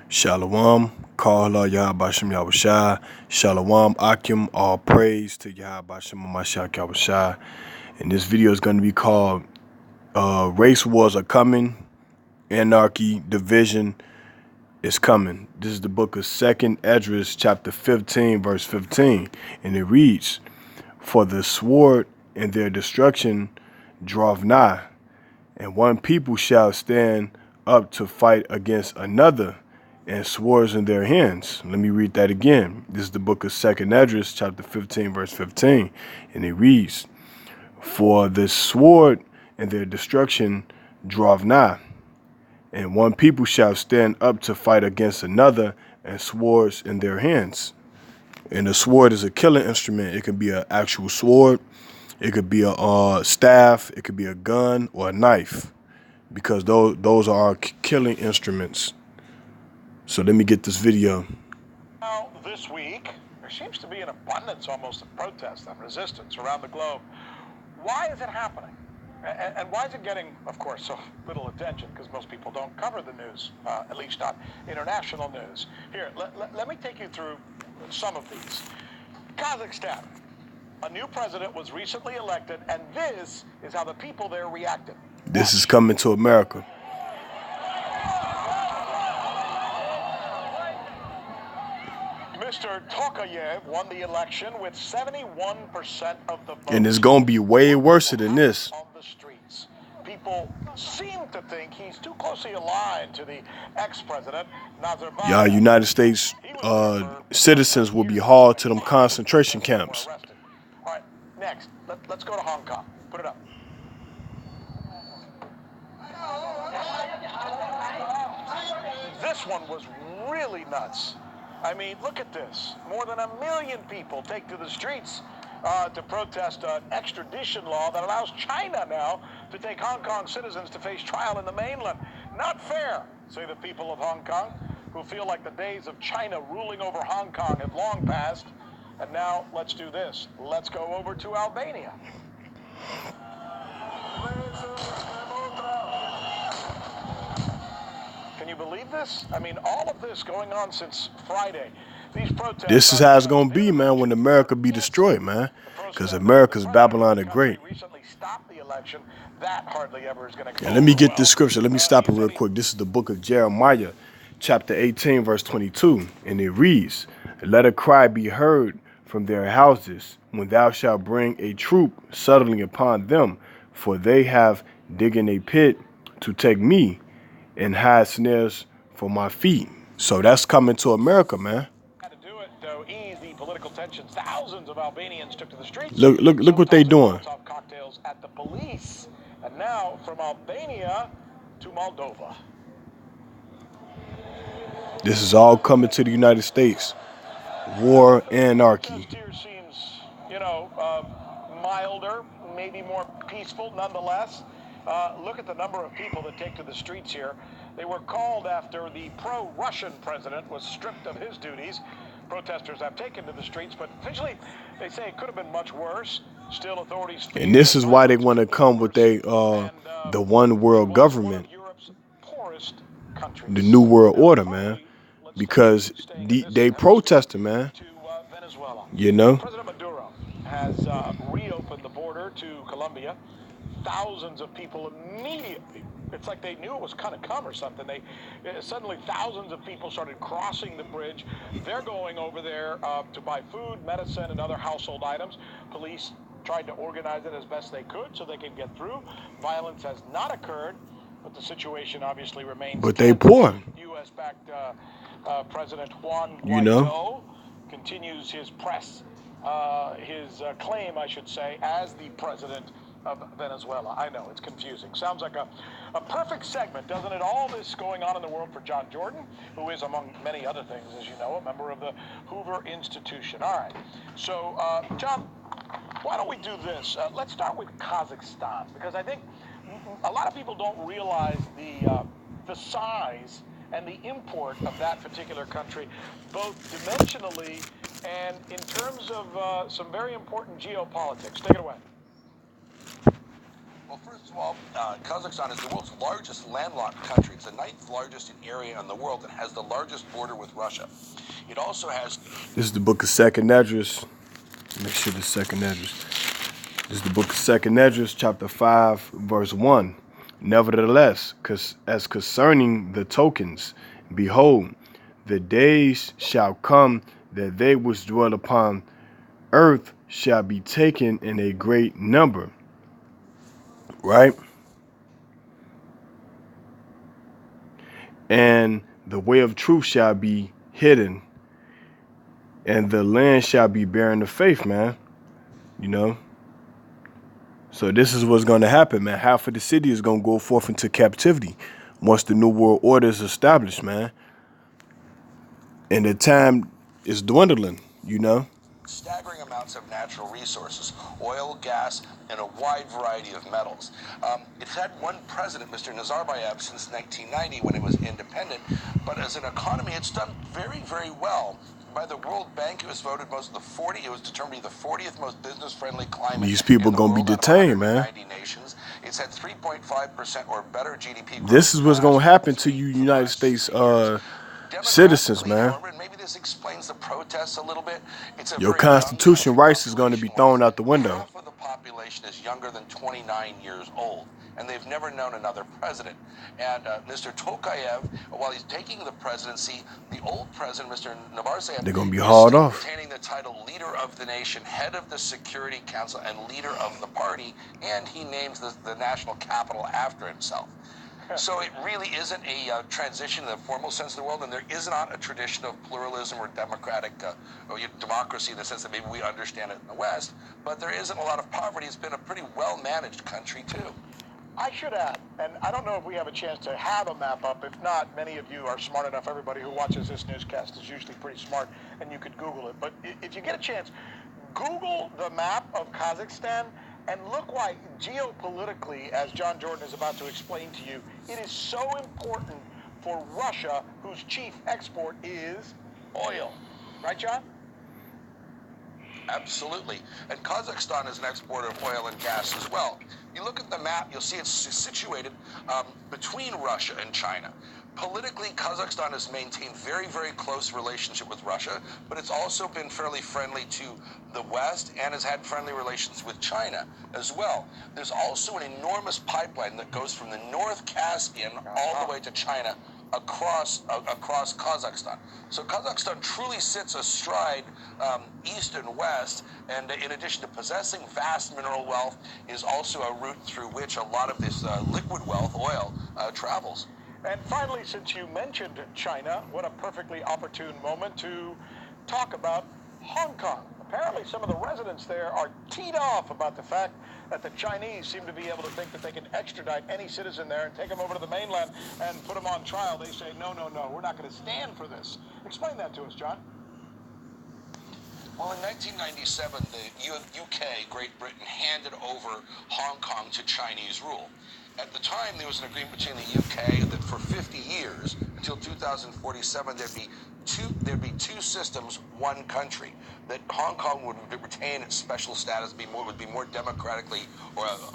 Shalom, Kala Yahabashim Yahushai, Shalom Akim, all praise to Yahabashim Mashiach Yahushai. And this video is going to be called Race Wars Are Coming, Anarchy, Division is Coming. This is the book of 2nd Esdras, chapter 15, verse 15. And it reads, For the sword and their destruction draweth nigh, and one people shall stand up to fight against another, and swords in their hands. Let me read that again. This is the book of 2nd Esdras, chapter 15, verse 15. And it reads, For the sword and their destruction draweth nigh, and one people shall stand up to fight against another, and swords in their hands. And a sword is a killing instrument. It could be an actual sword. It could be a staff. It could be a gun or a knife, because those are our killing instruments. So let me get this video. Now, this week, there seems to be an abundance almost of protest and resistance around the globe. Why is it happening? And why is it getting, of course, so little attention? Because most people don't cover the news, at least not international news. Here, let me take you through some of these. Kazakhstan. A new president was recently elected, and this is how the people there reacted. This is coming to America. Mr. Tokayev won the election with 71% of the vote. And it's going to be way worse than this. On the streets, people seem to think he's too closely aligned to the ex-president, Nazarbayev. Y'all United States citizens will be hauled to them concentration camps. All right, next, let's go to Hong Kong. Put it up. This one was really nuts. I mean, look at this. More than 1 million people take to the streets to protest an extradition law that allows China now to take Hong Kong citizens to face trial in the mainland. Not fair, say the people of Hong Kong, who feel like the days of China ruling over Hong Kong have long passed. And now, let's do this. Let's go over to Albania. Can you believe this? I mean, all of this going on since Friday. These protests. This is how it's going to be, man, when America be destroyed, man. Because America's Babylon the Great. Recently stopped the election. That hardly ever is going to. And let me get this scripture. Let me stop it real quick. This is the book of Jeremiah, chapter 18, verse 22. And it reads, Let a cry be heard from their houses, when thou shalt bring a troop suddenly upon them, for they have digged a pit to take me, and hide snares for my feet. So that's coming to America, man. Had to do it to ease the political tensions. Thousands of Albanians took to the streets. Look what they doing. Cocktails at the police. And now from Albania to Moldova. This is all coming to the United States. War, anarchy. Here seems, milder, maybe more peaceful nonetheless. Look at the number of people that take to the streets here. They were called after the pro-Russian president was stripped of his duties. Protesters have taken to the streets, but officially they say it could have been much worse. Still, authorities. And this is why they want to come with the one world government, the new world order, man, because they protesting, man. You know. President Maduro has reopened the border to Colombia. Thousands of people immediately, it's like they knew it was kind of come or something. Suddenly thousands of people started crossing the bridge. They're going over there to buy food, medicine, and other household items. Police tried to organize it as best they could so they could get through. Violence has not occurred, but the situation obviously remains. But they poor. U.S.-backed President Juan Guaido continues his claim, I should say, as the president of Venezuela. I know, it's confusing. Sounds like a perfect segment, doesn't it? All this going on in the world for John Jordan, who is, among many other things, as you know, a member of the Hoover Institution. All right. So, John, why don't we do this? Let's start with Kazakhstan, because I think a lot of people don't realize the size and the import of that particular country, both dimensionally and in terms of some very important geopolitics. Take it away. Well, first of all, Kazakhstan is the world's largest landlocked country. It's the 9th largest in area in the world and has the largest border with Russia. It also has... This is the book of Second Esdras. Make sure the Second Esdras. This is the book of Second Esdras, chapter 5, verse 1. Nevertheless, as concerning the tokens, behold, the days shall come that they which dwell upon earth shall be taken in a great number. Right? And the way of truth shall be hidden, and the land shall be barren of faith, man. You know? So this is what's going to happen, man. Half of the city is going to go forth into captivity once the New World Order is established, man. And the time is dwindling, you know? Staggering amounts of natural resources, oil, gas, and a wide variety of metals. It's had one president, Mr. Nazarbayev, since 1990 when it was independent, but as an economy, it's done very, very well. By the World Bank, it was voted it was determined to be the 40th most business-friendly climate. These people in the gonna be world out of detained, man. 190 nations. It's had 3.5% or better GDP growth. This is what's gonna happen to you United States citizens, man. However, and maybe this explains the protests a little bit. It's a Your very young constitution country rights is going to be thrown out the window. Half of the population is younger than 29 years old, and they've never known another president. And Mr. Tokayev, while he's taking the presidency, the old president, Mr. Nazarbayev, They're going to be hauled off. retaining the title leader of the nation, head of the Security Council, and leader of the party, and he names the national capital after himself. So it really isn't a transition in the formal sense of the world, and there is not a tradition of pluralism or democratic or democracy in the sense that maybe we understand it in the West, but there isn't a lot of poverty. It's been a pretty well-managed country, too. I should add, and I don't know if we have a chance to have a map up. If not, many of you are smart enough. Everybody who watches this newscast is usually pretty smart, and you could Google it. But if you get a chance, Google the map of Kazakhstan and look why geopolitically, as John Jordan is about to explain to you, it is so important for Russia, whose chief export is oil. Right, John? Absolutely. And Kazakhstan is an exporter of oil and gas as well. You look at the map, you'll see it's situated between Russia and China. Politically, Kazakhstan has maintained very, very close relationship with Russia, but it's also been fairly friendly to the West and has had friendly relations with China as well. There's also an enormous pipeline that goes from the North Caspian all the way to China across Kazakhstan. So Kazakhstan truly sits astride east and west, and in addition to possessing vast mineral wealth, is also a route through which a lot of this liquid wealth, oil, travels. And finally, since you mentioned China, what a perfectly opportune moment to talk about Hong Kong. Apparently, some of the residents there are teed off about the fact that the Chinese seem to be able to think that they can extradite any citizen there and take them over to the mainland and put them on trial. They say, no, no, no, we're not going to stand for this. Explain that to us, John. Well, in 1997, the UK, Great Britain, handed over Hong Kong to Chinese rule. At the time, there was an agreement between the UK that for 50 years, until 2047, there'd be two systems, one country. That Hong Kong would retain its special status, would be more democratically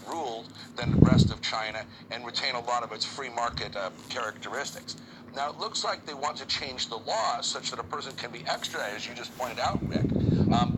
ruled than the rest of China, and retain a lot of its free market characteristics. Now, it looks like they want to change the law such that a person can be extradited, as you just pointed out, Rick.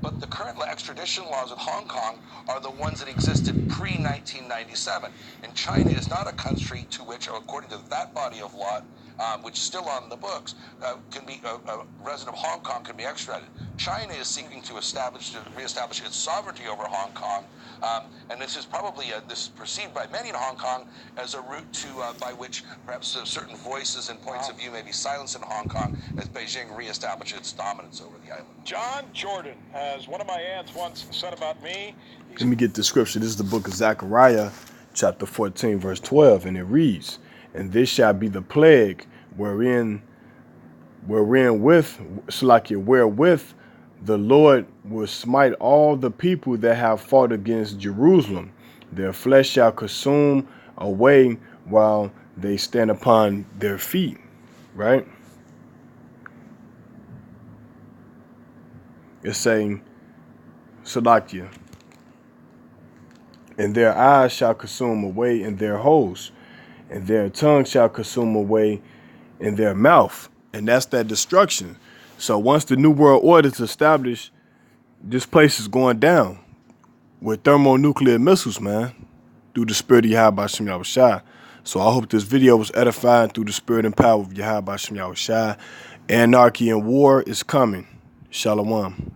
But the current extradition laws of Hong Kong are the ones that existed pre-1997. And China is not a country to which, according to that body of law, which is still on the books, can be a resident of Hong Kong can be extradited. China is seeking to reestablish its sovereignty over Hong Kong, and this is probably this is perceived by many in Hong Kong as a route to by which perhaps certain voices and points of view may be silenced in Hong Kong as Beijing reestablishes its dominance over the island. John Jordan, as one of my aunts once said about me. Let me get the scripture. This is the book of Zechariah, chapter 14, verse 12, and it reads, "And this shall be the plague wherewith the Lord will smite all the people that have fought against Jerusalem. Their flesh shall consume away while they stand upon their feet." Right? It's saying, Salakia, and their eyes shall consume away in their holes, and their tongue shall consume away in their mouth. And that's that destruction. So once the New World Order is established, this place is going down with thermonuclear missiles, man, through the spirit of Yahweh Hashem Yahushua. So I hope this video was edifying through the spirit and power of Yahweh Hashem Yahushua. Anarchy and war is coming. Shalom.